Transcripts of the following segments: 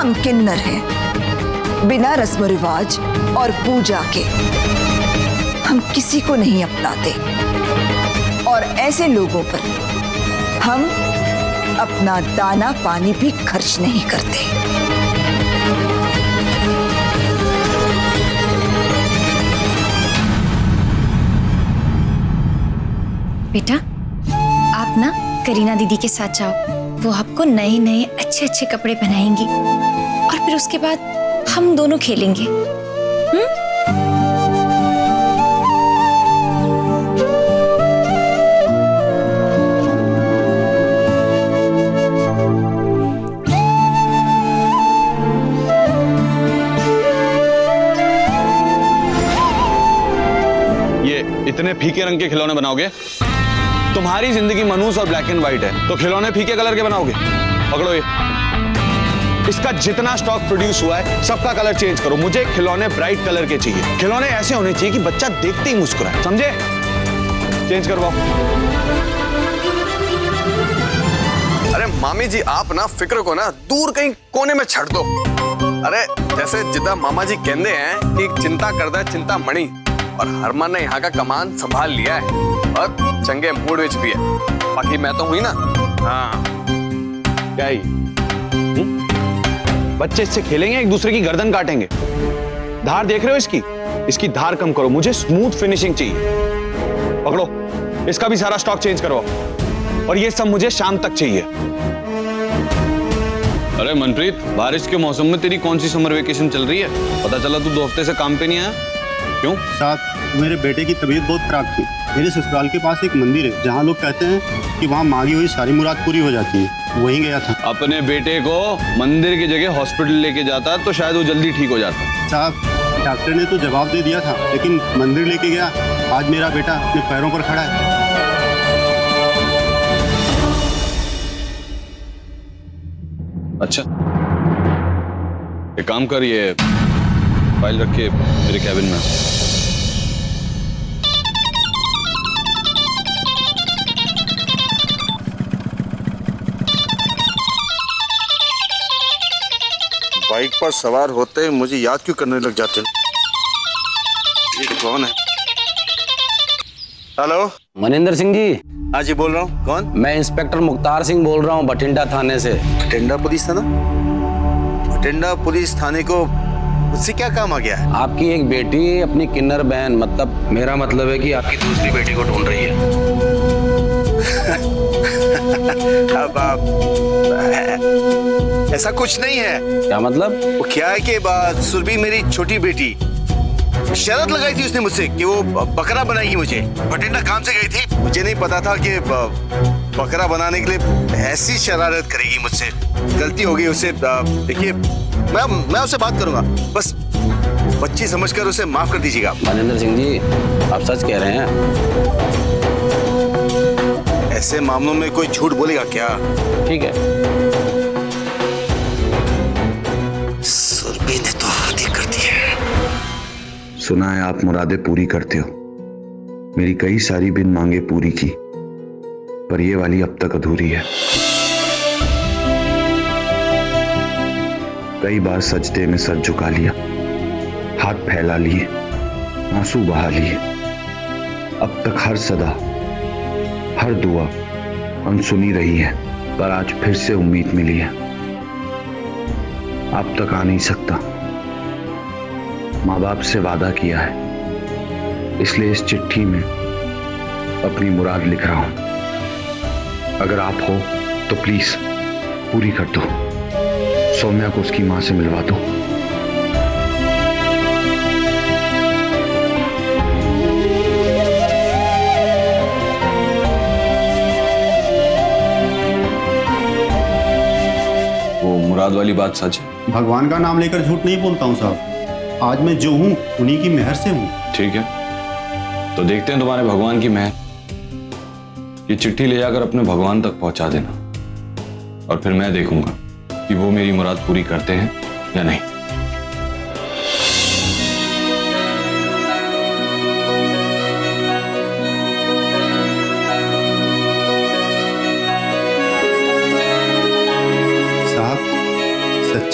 हम किन्नर हैं, बिना रस्म रिवाज और पूजा के हम किसी को नहीं अपनाते, और ऐसे लोगों पर हम अपना दाना पानी भी खर्च नहीं करते। बेटा, आप ना करीना दीदी के साथ जाओ, वो आपको नए नए अच्छे अच्छे कपड़े पहनाएंगी और फिर उसके बाद हम दोनों खेलेंगे। ये इतने फीके रंग के खिलौने बनाओगे? तुम्हारी जिंदगी मनूस और ब्लैक एंड व्हाइट है, तो खिलौने फीके कलर के बनाओगे? पकड़ो ये, इसका जितना स्टॉक प्रोड्यूस हुआ है सबका कलर चेंज करो। मुझे खिलौने ब्राइट कलर के चाहिए, खिलौने ऐसे होने चाहिए कि बच्चा देखते ही मुस्कुराए, समझे? चेंज करवाओ। अरे मामी जी, आप ना फिक्र को ना दूर कहीं कोने में छड़ दो। अरे जैसे जिदा मामा जी कहते हैं कि चिंता करदा चिंता मणि, और हरमन ने यहाँ का कमान संभाल लिया है और चंगे मूड विच भी है। बाकी मैं तो हुई ना। हाँ क्या ही बच्चे इससे खेलेंगे, एक दूसरे की गर्दन काटेंगे। धार देख रहे हो इसकी? इसकी धार कम करो, मुझे स्मूथ फिनिशिंग चाहिए। पकड़ो, इसका भी सारा स्टॉक चेंज करो, और ये सब मुझे शाम तक चाहिए। अरे मनप्रीत, बारिश के मौसम में तेरी कौन सी समर वेकेशन चल रही है? पता चला तू 2 हफ्ते से काम पे नहीं आया। क्यों? साहब, मेरे बेटे की तबीयत बहुत खराब थी। मेरे ससुराल के पास एक मंदिर है जहाँ लोग कहते हैं कि वहाँ मांगी हुई सारी मुराद पूरी हो जाती है, वहीं गया था। अपने बेटे को मंदिर की जगह हॉस्पिटल लेके जाता तो शायद वो जल्दी ठीक हो जाता। साहब, डॉक्टर ने तो जवाब दे दिया था, लेकिन मंदिर लेके गया। आज मेरा बेटा अपने पैरों पर खड़ा है। अच्छा, एक काम कर, ये फाइल रख के मेरे कैबिन में। बाइक पर सवार होते मुझे याद क्यों करने लग जाते हैं? ये कौन है? हेलो, मनिंदर सिंह जी। हाँ जी, बोल रहा हूँ। कौन? मैं इंस्पेक्टर मुख्तार सिंह बोल रहा हूँ, बठिंडा थाने से। बठिंडा पुलिस थाना? बठिंडा पुलिस थाने को मुझसे क्या काम आ गया है? आपकी एक बेटी अपनी किन्नर बहन, मतलब मेरा मतलब है कि आपकी दूसरी बेटी को ढूंढ रही है। अब आप ऐसा कुछ नहीं है। क्या मतलब? वो क्या है कि सुरभि मेरी छोटी बेटी, शर्त लगाई थी उसने मुझसे कि वो बकरा बनाएगी मुझे। बठिंडा काम से गई थी, मुझे नहीं पता था कि बकरा बनाने के लिए ऐसी शरारत करेगी मुझसे। गलती हो गई उससे। देखिए, मैं उससे बात करूंगा, बस बच्ची समझकर उसे माफ कर दीजिएगा। मनिंदर सिंह जी, आप सच कह रहे हैं? ऐसे मामलों में कोई झूठ बोलेगा क्या? ठीक है। सुरभि ने तो हद ही कर दी है। सुना है आप मुरादें पूरी करते हो। मेरी कई सारी बिन मांगे पूरी की, पर ये वाली अब तक अधूरी है। कई बार सजदे में सर झुका लिया, हाथ फैला लिए, आंसू बहा लिए। अब तक हर सदा, हर दुआ अनसुनी रही है, पर आज फिर से उम्मीद मिली है। अब तक आ नहीं सकता, माँ बाप से वादा किया है, इसलिए इस चिट्ठी में अपनी मुराद लिख रहा हूं। अगर आप हो तो प्लीज पूरी कर दो। सौम्या को उसकी मां से मिलवा दो। वो मुराद वाली बात सच है? भगवान का नाम लेकर झूठ नहीं बोलता हूँ साहब। आज मैं जो हूँ उन्हीं की मेहर से हूँ। ठीक है, तो देखते हैं तुम्हारे भगवान की मेहर। ये चिट्ठी ले जाकर अपने भगवान तक पहुंचा देना, और फिर मैं देखूंगा कि वो मेरी मुराद पूरी करते हैं या नहीं।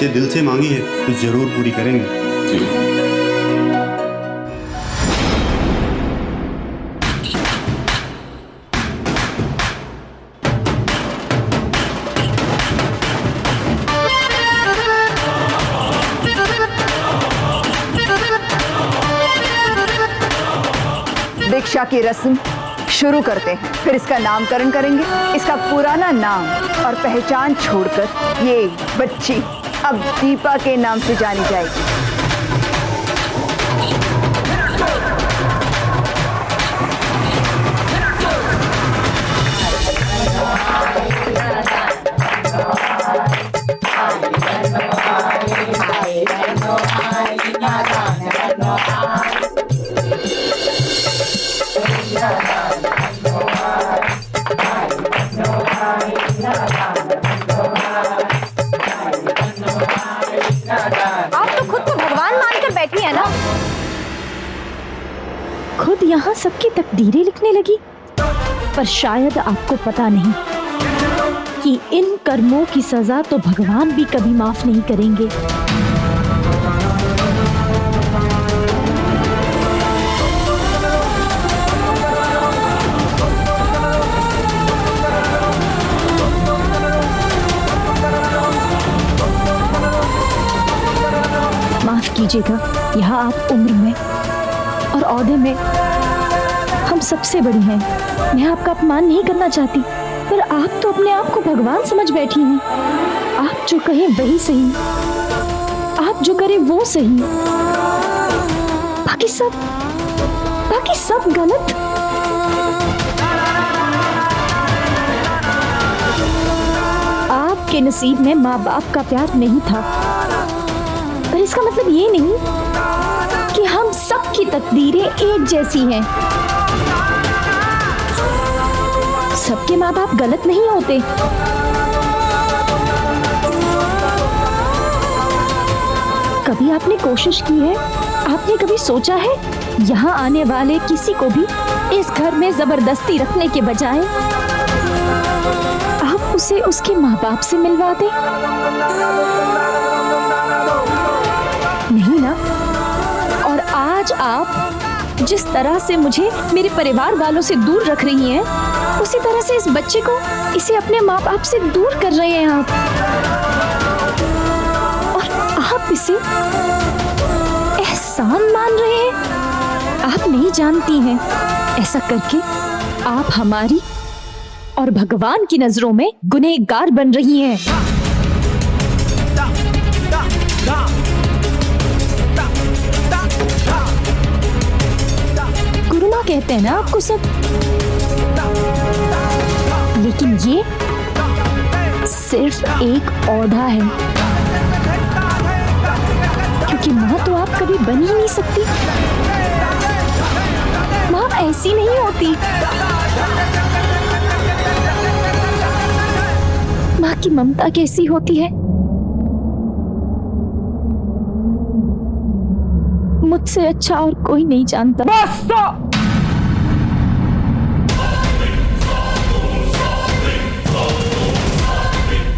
बच्चे दिल से मांगी है तो जरूर पूरी करेंगे। दीक्षा की रस्म शुरू करते हैं, फिर इसका नामकरण करेंगे। इसका पुराना नाम और पहचान छोड़कर ये बच्ची अब दीपा के नाम से जानी जाएगी। खुद यहाँ सबकी तकदीरें लिखने लगी, पर शायद आपको पता नहीं कि इन कर्मों की सजा तो भगवान भी कभी माफ नहीं करेंगे। माफ कीजिएगा, यहाँ आप उम्र में और औहदे में हम सबसे बड़ी हैं। मैं आपका अपमान नहीं करना चाहती, पर आप तो अपने आप को भगवान समझ बैठी हैं। आप जो कहें वही सही, आप जो करें वो सही, बाकी सब गलत। आपके नसीब में माँ बाप का प्यार नहीं था, पर इसका मतलब ये नहीं कि हम सबकी तकदीरें एक जैसी हैं। सबके माँ बाप गलत नहीं होते। कभी आपने कोशिश की है, आपने कभी सोचा है यहाँ आने वाले किसी को भी इस घर में जबरदस्ती रखने के बजाय आप उसे उसके माँ बाप से मिलवा दें? नहीं ना। और आज आप जिस तरह से मुझे मेरे परिवार वालों से दूर रख रही हैं, उसी तरह से इस बच्चे को, इसे अपने माँ बाप से दूर कर रहे हैं आप। और आप इसे एहसान मान रहे हैं। आप नहीं जानती हैं, ऐसा करके आप हमारी और भगवान की नजरों में गुनहगार बन रही हैं। गुरुमा कहते हैं ना आपको सब, लेकिन ये सिर्फ एक औहदा है, क्योंकि माँ तो आप कभी बन ही नहीं सकती। माँ ऐसी नहीं होती। माँ की ममता कैसी होती है, मुझसे अच्छा और कोई नहीं जानता। बस तो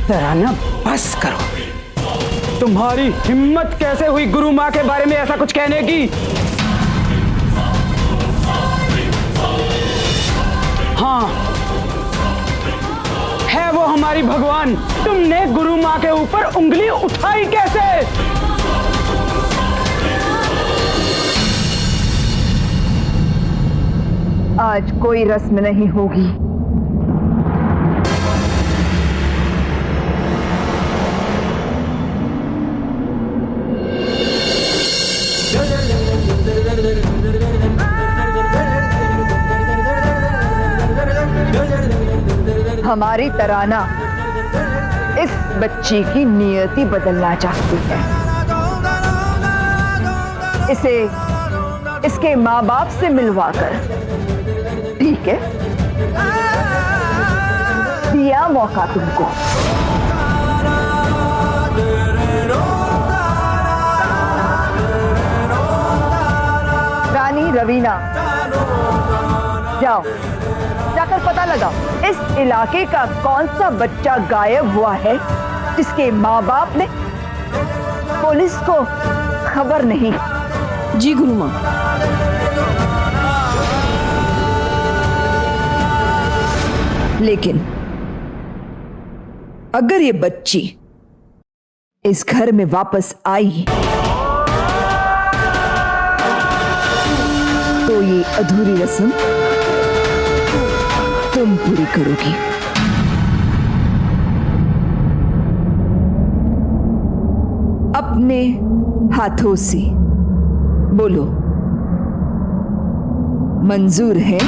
जरा ना बस करो। तुम्हारी हिम्मत कैसे हुई गुरु माँ के बारे में ऐसा कुछ कहने की? हाँ, है वो हमारी भगवान। तुमने गुरु माँ के ऊपर उंगली उठाई कैसे? आज कोई रस्म नहीं होगी। हमारी तराना इस बच्ची की नियति बदलना चाहती है। इसे इसके माँ बाप से मिलवाकर, ठीक है, दिया मौका तुमको। रानी रवीना, जाओ जाकर पता लगाओ इस इलाके का कौन सा बच्चा गायब हुआ है जिसके माँ बाप ने पुलिस को खबर नहीं। जी गुरु माँ। लेकिन अगर ये बच्ची इस घर में वापस आई तो ये अधूरी रस्म तुम पूरी करोगी। अपने हाथों से बोलो, मंजूर है?